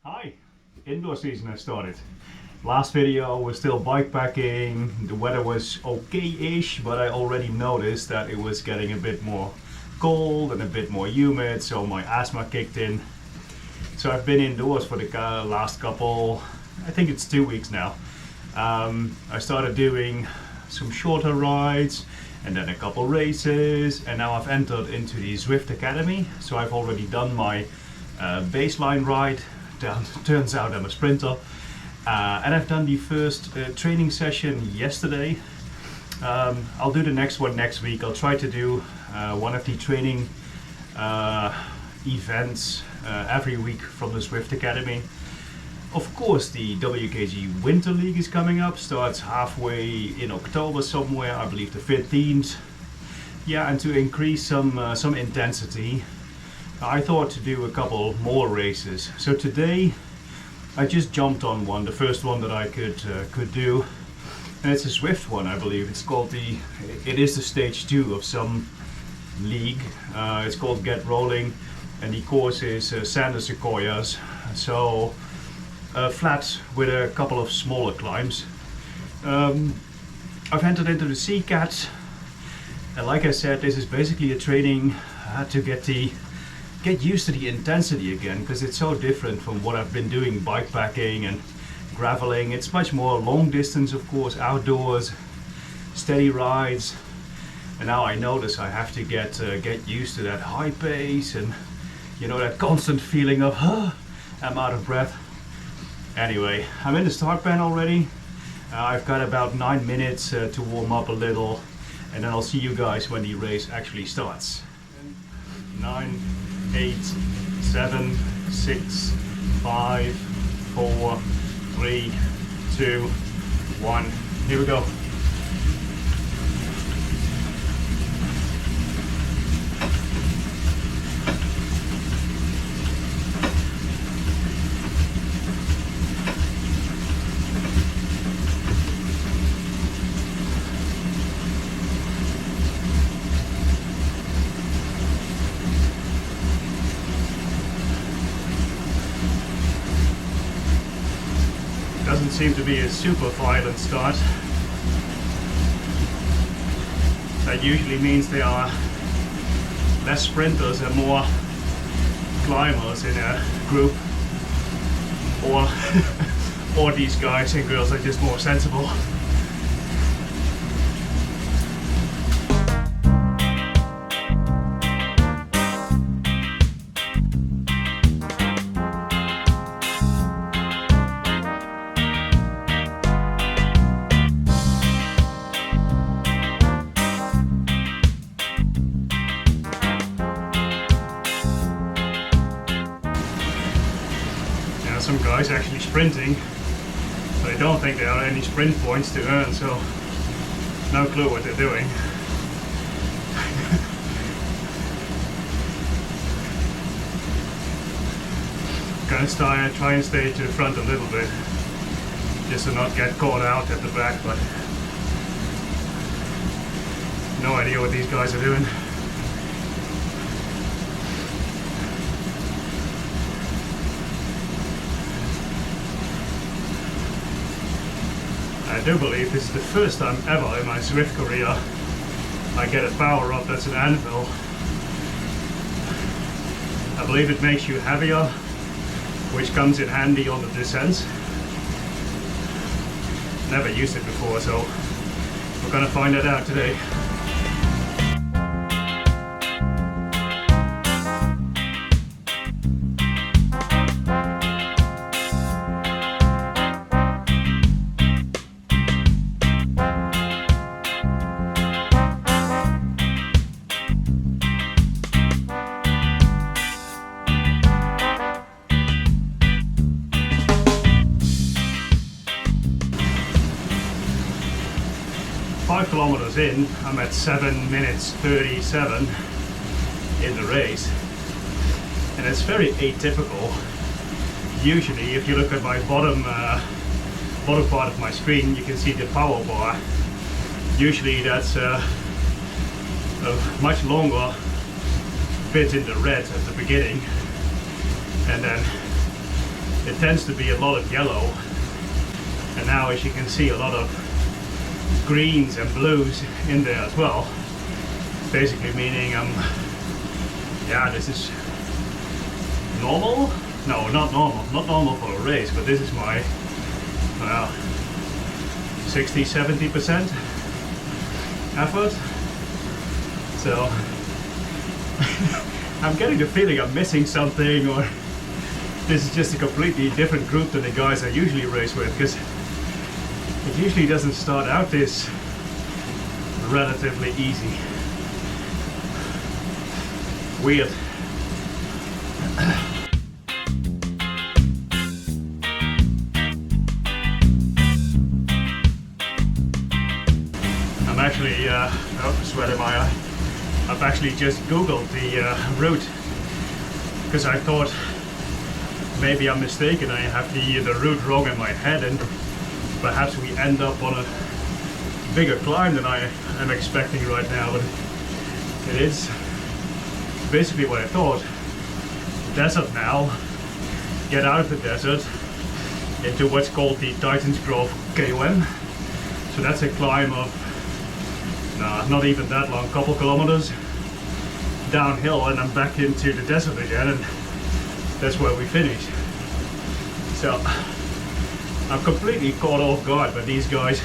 Hi, indoor season has started. Last video was still bikepacking, the weather was okay-ish, but I already noticed that it was getting a bit more cold and a bit more humid, so my asthma kicked in. So I've been indoors for the last couple, I think it's 2 weeks now. I started doing some shorter rides and then a couple races, and now I've entered into the ZWIFT Academy. So I've already done my baseline ride. Turns out I'm a sprinter, and I've done the first training session yesterday. I'll do the next one next week. I'll try to do one of the training events every week from the ZWIFT Academy. Of course, the WKG Winter League is coming up, starts halfway in October somewhere, I believe the 15th. Yeah, and to increase some intensity, I thought to do a couple more races. So today I just jumped on one, the first one that I could do, and it's a ZWIFT one, I believe. It's called it is the stage 2 of some league. It's called Get Rolling, and the course is Sand and Sequoias, so flat with a couple of smaller climbs. I've entered into the CCAT, and like I said, this is basically a training to get used to the intensity again, because it's so different from what I've been doing bikepacking and graveling. It's much more long distance, of course, outdoors, steady rides, and now I notice I have to get used to that high pace and, you know, that constant feeling of I'm out of breath. Anyway, I'm in the start pen already. I've got about 9 minutes to warm up a little, and then I'll see you guys when the race actually starts. 9, 8, 7, 6, 5, 4, 3, 2, 1. Here we go. Doesn't seem to be a super violent start. That usually means there are less sprinters and more climbers in a group, or these guys and girls are just more sensible. Some guys actually sprinting, but I don't think there are any sprint points to earn, so no clue what they're doing. Gonna try and stay to the front a little bit, just to not get caught out at the back, but no idea what these guys are doing. I do believe this is the first time ever in my ZWIFT career I get a power up that's an anvil. I believe it makes you heavier, which comes in handy on the descents. Never used it before, so we're gonna find that out today. 5 kilometers in, I'm at 7 minutes 37 in the race, and it's very atypical. Usually, if you look at my bottom part of my screen, you can see the power bar. Usually that's a much longer bit in the red at the beginning, and then it tends to be a lot of yellow, and now as you can see a lot of greens and blues in there as well, basically meaning yeah, this is normal. No, not normal for a race, but this is my 60-70% effort. So I'm getting the feeling I'm missing something, or this is just a completely different group than the guys I usually race with, because it usually doesn't start out this relatively easy. Weird. I'm actually, oh, sweat in my eye. I've actually just Googled the route, because I thought maybe I'm mistaken. I have the route wrong in my head, and perhaps we end up on a bigger climb than I am expecting right now. But it is basically what I thought. Desert now. Get out of the desert into what's called the Titans Grove KOM. So that's a climb of not even that long, couple kilometers downhill, and I'm back into the desert again, and that's where we finish. So I'm completely caught off guard by these guys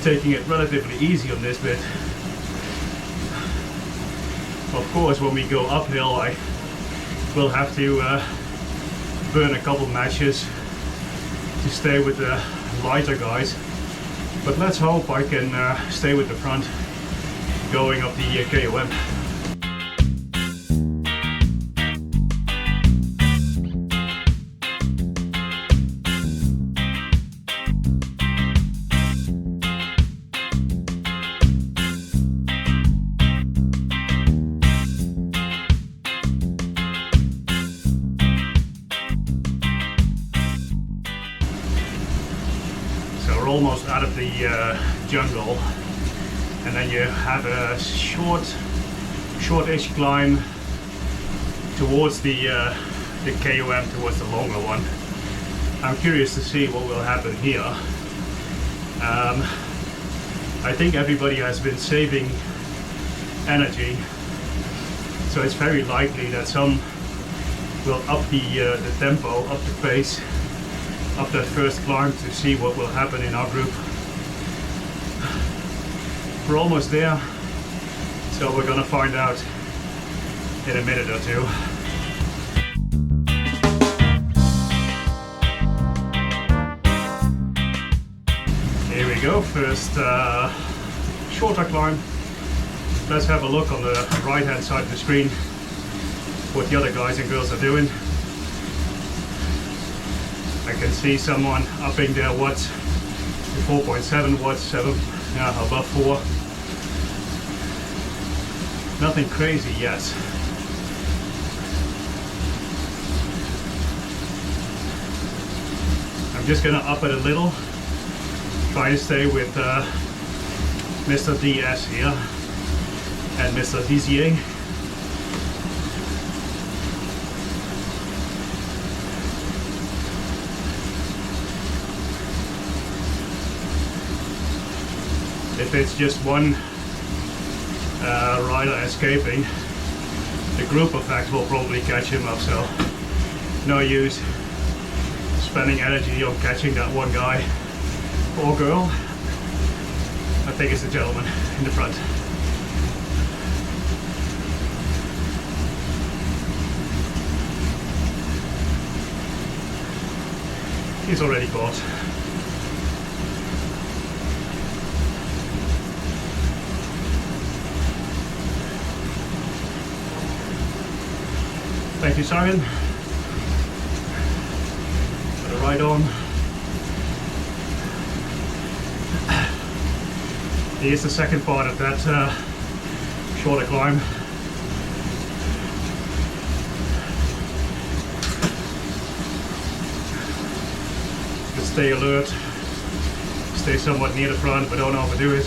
taking it relatively easy on this bit. Of course, when we go uphill, I will have to burn a couple matches to stay with the lighter guys. But let's hope I can stay with the front going up the KOM. Almost out of the jungle, and then you have a short-ish climb towards the KOM, towards the longer one. I'm curious to see what will happen here. I think everybody has been saving energy, so it's very likely that some will up the tempo, up the pace, up that first climb to see what will happen in our group. We're almost there, so we're gonna find out in a minute or two. Here we go, first shorter climb. Let's have a look on the right hand side of the screen what the other guys and girls are doing. I can see someone upping their watts to 4.7 watts, above 4. Nothing crazy yet. I'm just gonna up it a little, try to stay with Mr. DS here and Mr. DZA. If it's just one rider escaping, the group effect will probably catch him up, so no use spending energy on catching that one guy or girl. I think it's the gentleman in the front. He's already caught. Thank you, Simon. Put it right on. Here's the second part of that shorter climb. Just stay alert, stay somewhat near the front, but don't overdo it.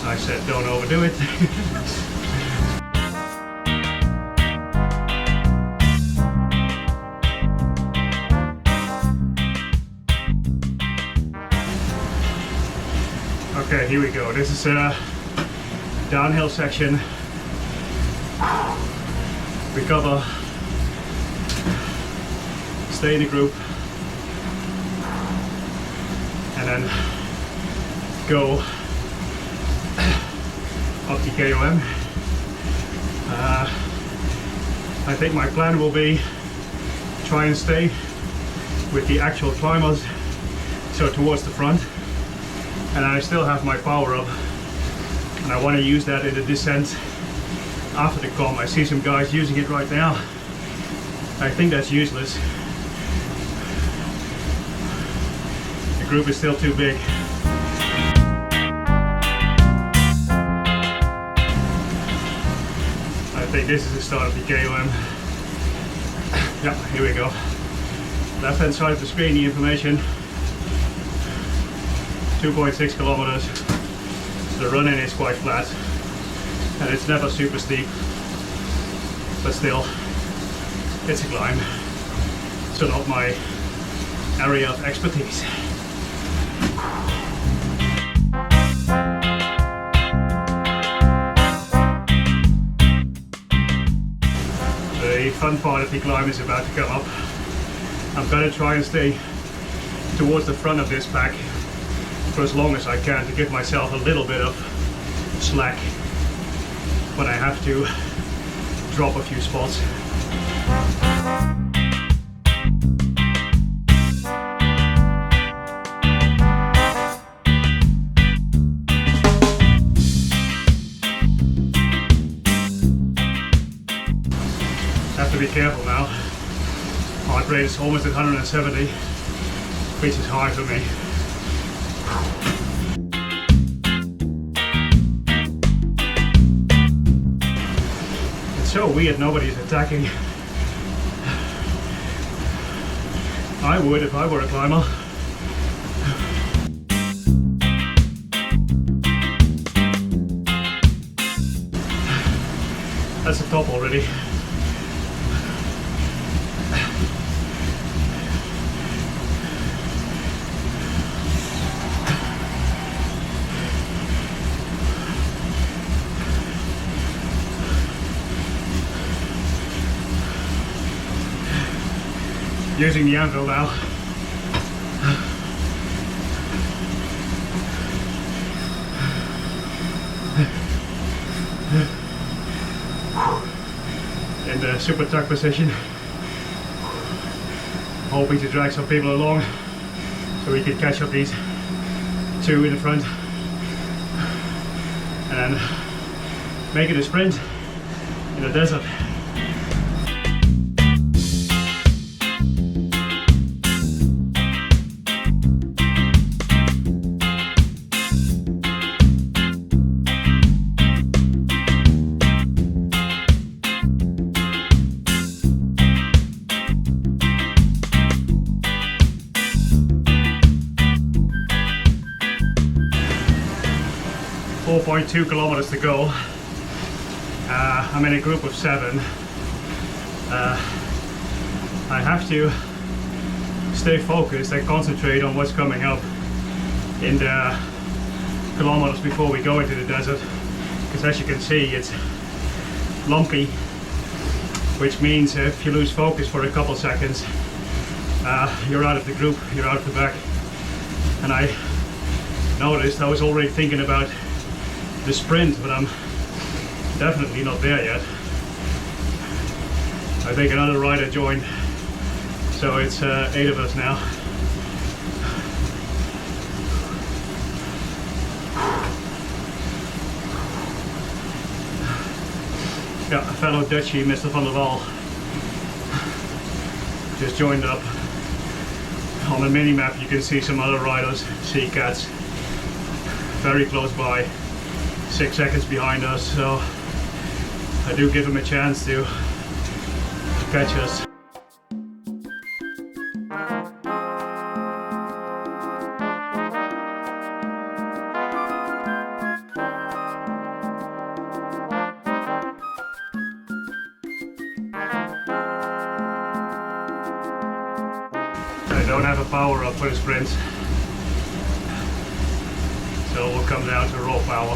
I said don't overdo it. here we go. This is a downhill section. Recover, stay in the group, and then go up the KOM. I think my plan will be try and stay with the actual climbers, so towards the front, and I still have my power up, and I want to use that in the descent after the com. I see some guys using it right now. I think that's useless. The group is still too big. I think this is the start of the KOM. Yeah, here we go. Left hand side of the screen, the information. 2.6 kilometers. The run-in is quite flat, and it's never super steep, but still, it's a climb. So not my area of expertise. The fun part of the climb is about to come up. I'm gonna try and stay towards the front of this pack for as long as I can to give myself a little bit of slack when I have to drop a few spots. Have to be careful now. Heart rate is almost at 170, which is high for me. It's so weird nobody's attacking. I would if I were a climber. That's the top already. Using the anvil now. In the super tuck position. Hoping to drag some people along so we can catch up these two in the front. And then make it a sprint in the desert. .2 kilometers to go. I'm in a group of 7. I have to stay focused and concentrate on what's coming up in the kilometers before we go into the desert, because as you can see it's lumpy, which means if you lose focus for a couple seconds, you're out of the group, you're out of the back. And I noticed I was already thinking about the sprint, but I'm definitely not there yet. I think another rider joined, so it's 8 of us now. Yeah, a fellow Dutchie, Mr. van der Wal, just joined up. On the mini map you can see some other riders, sea cats, very close by. 6 seconds behind us, so I do give him a chance to catch us. I don't have a power up for the sprints, So we'll come down to raw power.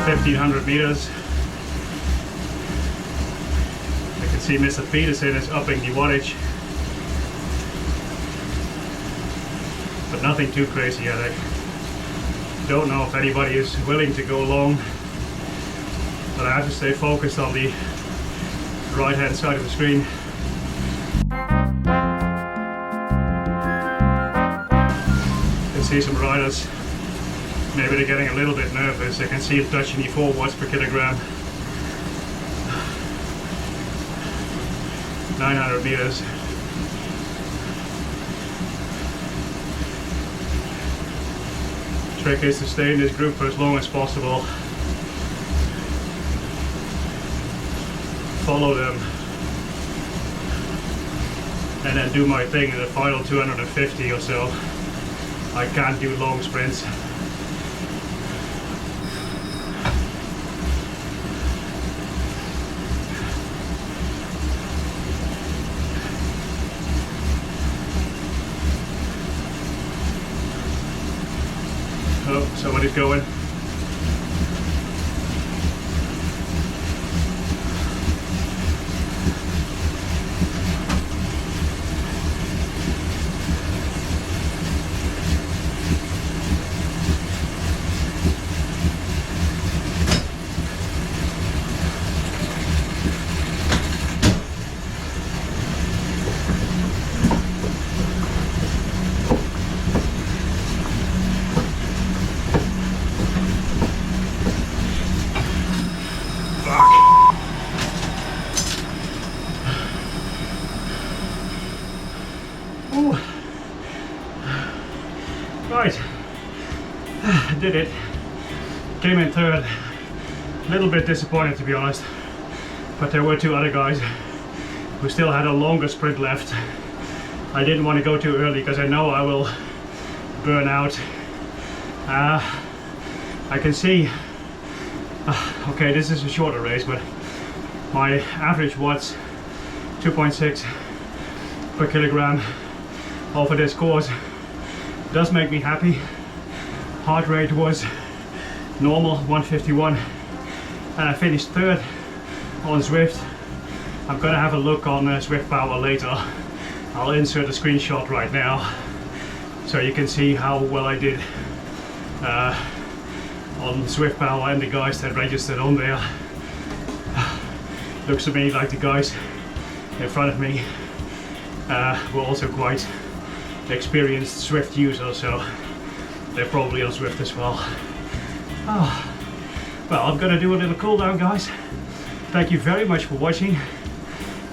1500 meters. I can see Mr. Peterson is upping the wattage, but nothing too crazy yet. I don't know if anybody is willing to go long, but I have to stay focused on the right hand side of the screen. You can see some riders, maybe they're getting a little bit nervous. I can see it touching the 4 watts per kilogram. 900 meters. Trick is to stay in this group for as long as possible. Follow them. And then do my thing in the final 250 or so. I can't do long sprints. Oh, somebody's going. Right, did it. Came in third. A little bit disappointed, to be honest, but there were 2 other guys who still had a longer sprint left. I didn't want to go too early because I know I will burn out. I can see, okay, this is a shorter race, but my average watts 2.6 per kilogram over this course does make me happy. Heart rate was normal, 151, and I finished third on ZWIFT. I'm gonna have a look on ZWIFT power later. I'll insert a screenshot right now so you can see how well I did on ZWIFT power and the guys that registered on there. Looks to me like the guys in front of me were also quite experienced ZWIFT users, so they're probably on ZWIFT as well. Oh, well, I'm gonna do a little cool down, guys. Thank you very much for watching.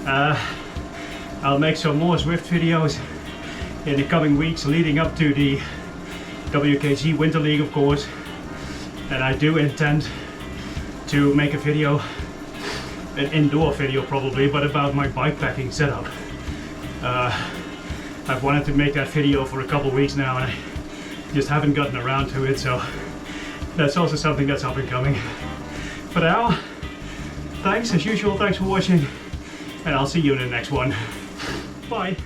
I'll make some more ZWIFT videos in the coming weeks leading up to the WKG Winter League, of course, and I do intend to make a video, an indoor video probably, but about my bikepacking setup. I've wanted to make that video for a couple weeks now and I just haven't gotten around to it, so that's also something that's up and coming. For now, thanks as usual, thanks for watching, and I'll see you in the next one. Bye!